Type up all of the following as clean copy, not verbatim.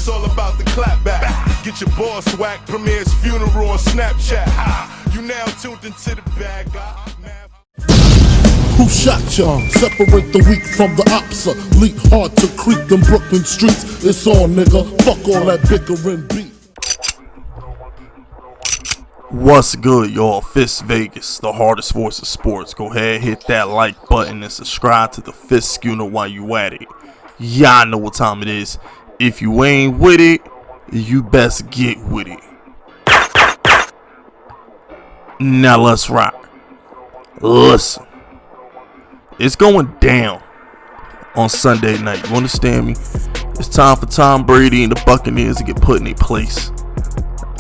it's all about the clap back. Get your boss whacked, Premier's funeral on Snapchat. You now tuned into the bag. Who shot y'all? Separate the weak from the opsa. Leap hard to creep them Brooklyn streets. It's on, nigga. Fuck all that bickering beat. What's good, y'all? Fist Vegas, the hardest voice of sports. Go ahead, hit that like button and subscribe to the Fist Schooner while you at it. Y'all know what time it is. If you ain't with it, you best get with it. Now let's rock. Listen, it's going down on Sunday night. You understand me? It's time for Tom Brady and the Buccaneers to get put in their place.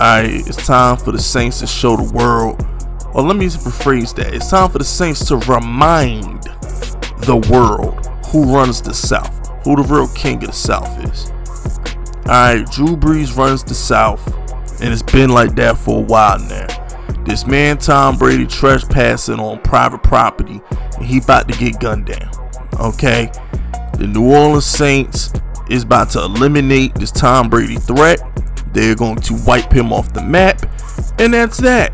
Alright, it's time for the Saints to show the world, or let me rephrase that. It's time for the Saints to remind the world who runs the South, who the real king of the South is. Alright, Drew Brees runs the South, and it's been like that for a while now. This man Tom Brady trespassing on private property, and he about to get gunned down. Okay, the New Orleans Saints is about to eliminate this Tom Brady threat. They're going to wipe him off the map, and that's that.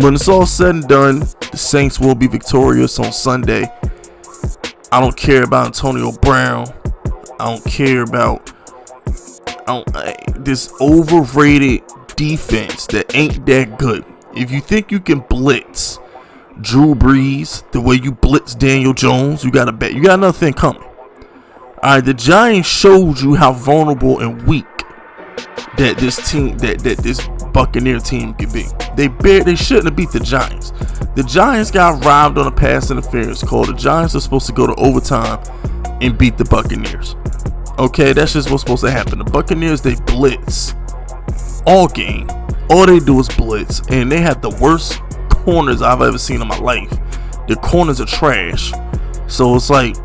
When it's all said and done, the Saints will be victorious on Sunday. I don't care about Antonio Brown. I don't care about this overrated defense that ain't that good. If you think you can blitz Drew Brees the way you blitz Daniel Jones, you got another thing coming. Alright, the Giants showed you how vulnerable and weak that this Buccaneer team could be. They shouldn't have beat the Giants. The Giants got robbed on a pass interference call. The Giants are supposed to go to overtime and beat the Buccaneers. Okay, that's just what's supposed to happen. The Buccaneers, they blitz all game. All they do is blitz, and they have the worst corners I've ever seen in my life. The corners are trash. So it's like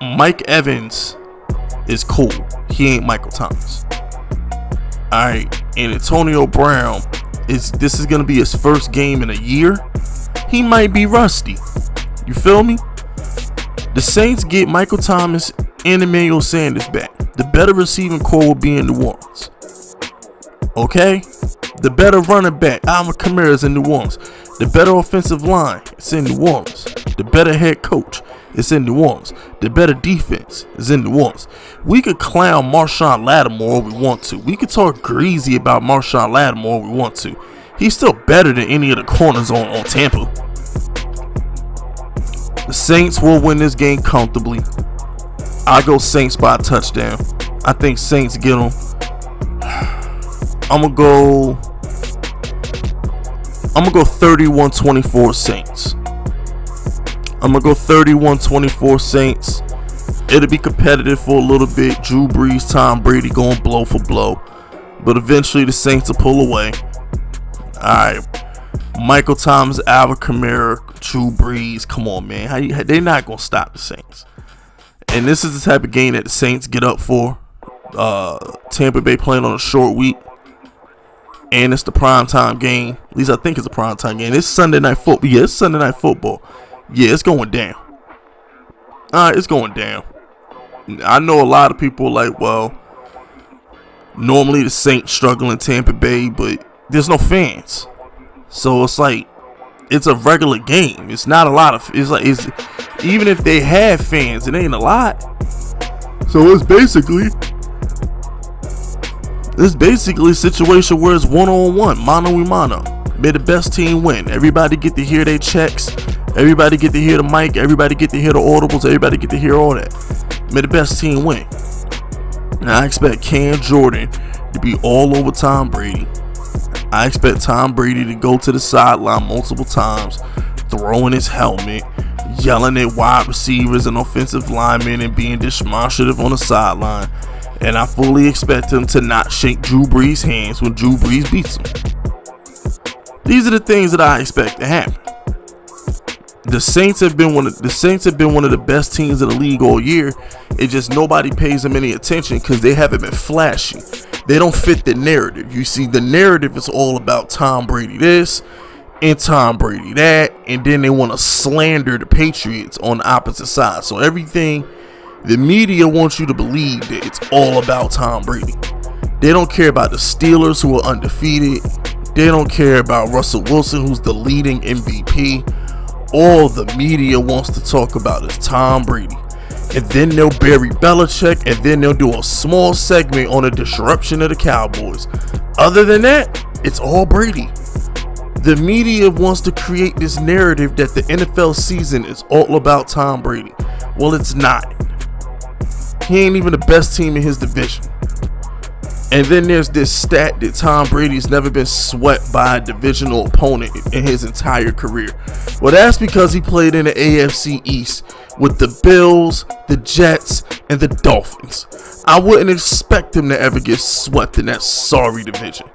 Mike Evans is cool. He ain't Michael Thomas. Alright, and Antonio Brown, this is going to be his first game in a year. He might be rusty. You feel me? The Saints get Michael Thomas and Emmanuel Sanders back. The better receiving core will be in New Orleans. Okay? The better running back, Alvin Kamara, is in New Orleans. The better offensive line, it's in New Orleans. The better head coach, it's in New Orleans. The better defense is in New Orleans. We could clown Marshawn Lattimore if we want to. We could talk greasy about Marshawn Lattimore if we want to. He's still better than any of the corners on Tampa. The Saints will win this game comfortably. I go Saints by a touchdown. I think Saints get them. I'm gonna go 31-24 Saints. I'm gonna go 31-24 Saints. It'll be competitive for a little bit. Drew Brees, Tom Brady going blow for blow, but eventually the Saints will pull away. Alright, Michael Thomas, Alvin Kamara, Drew Brees. Come on, man. They're not gonna stop the Saints. And this is the type of game that the Saints get up for. Tampa Bay playing on a short week, and it's the primetime game. At least I think it's a primetime game. It's Sunday Night Football. Yeah, it's Sunday Night Football. Yeah, it's going down. Alright, it's going down. I know a lot of people are like, well, normally the Saints struggle in Tampa Bay, but there's no fans. So it's like, it's a regular game. It's not a lot of, even if they have fans, it ain't a lot. So it's basically a situation where it's one-on-one, mano-a-mano. May the best team win. Everybody get to hear their checks. Everybody get to hear the mic. Everybody get to hear the audibles. Everybody get to hear all that. May the best team win. Now I expect Cam Jordan to be all over Tom Brady. I expect Tom Brady to go to the sideline multiple times, throwing his helmet, yelling at wide receivers and offensive linemen, and being demonstrative on the sideline. And I fully expect him to not shake Drew Brees' hands when Drew Brees beats him. These are the things that I expect to happen. The Saints have been one of the best teams in the league all year. It just nobody pays them any attention because they haven't been flashy. They don't fit the narrative. You see, the narrative is all about Tom Brady this and Tom Brady that, and then they want to slander the Patriots on the opposite side. So everything, the media wants you to believe that it's all about Tom Brady. They don't care about the Steelers, who are undefeated. They don't care about Russell Wilson, who's the leading MVP. All the media wants to talk about is Tom Brady. And then they'll bury Belichick, and then they'll do a small segment on the disruption of the Cowboys. Other than that, it's all Brady. The media wants to create this narrative that the NFL season is all about Tom Brady. Well, it's not. He ain't even the best team in his division. And then there's this stat that Tom Brady's never been swept by a divisional opponent in his entire career. Well, that's because he played in the AFC East with the Bills, the Jets, and the Dolphins. I wouldn't expect him to ever get swept in that sorry division.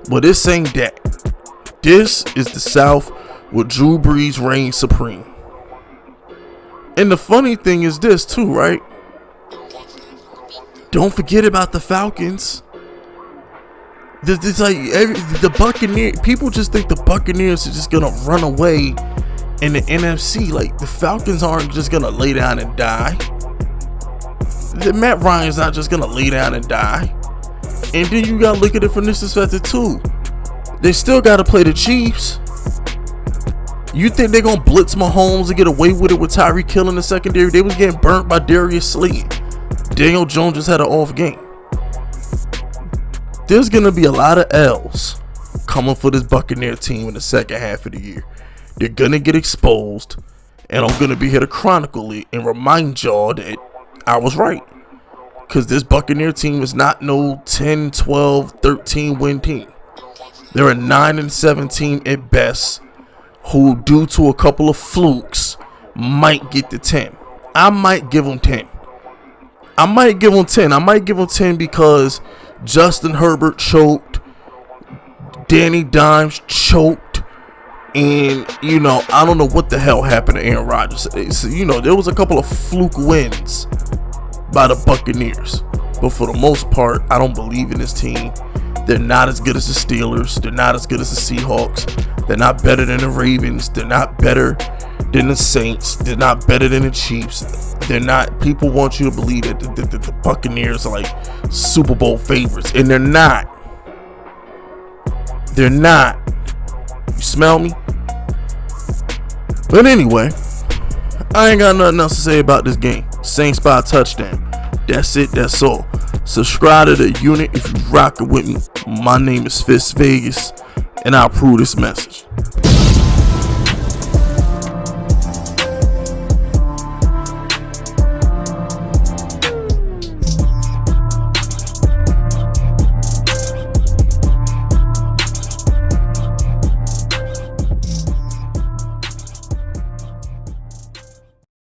But this ain't that. This is the South where Drew Brees reigns supreme. And the funny thing is this too, right? Don't forget about the Falcons. It's like the Buccaneers. People just think the Buccaneers are just gonna run away in the NFC. Like, the Falcons aren't just gonna lay down and die. Matt Ryan's not just gonna lay down and die. And then you gotta look at it from this perspective too. They still gotta play the Chiefs. You think they're gonna blitz Mahomes and get away with it with Tyreek Hill in the secondary? They was getting burnt by Darius Slayton. Daniel Jones just had an off game. There's gonna be a lot of L's coming for this Buccaneer team in the second half of the year. They're gonna get exposed, and I'm gonna be here to chronicle it and remind y'all that I was right. Because this Buccaneer team is not no 10, 12, 13 win team. They're a 9-17 at best, who, due to a couple of flukes, might get to 10. I might give them 10. I might give them 10 because Justin Herbert choked, Danny Dimes choked, and, I don't know what the hell happened to Aaron Rodgers. So, there was a couple of fluke wins by the Buccaneers. But for the most part, I don't believe in this team. They're not as good as the Steelers. They're not as good as the Seahawks. They're not better than the Ravens. They're not better than the Saints. They're not better than the Chiefs. They're not. People want you to believe that the Buccaneers are like Super Bowl favorites, and they're not. They're not. You smell me? But anyway, I ain't got nothing else to say about this game. Saints by a touchdown. That's it. That's all. Subscribe to the unit if you rockin' with me. My name is Fist Vegas, and I approve this message.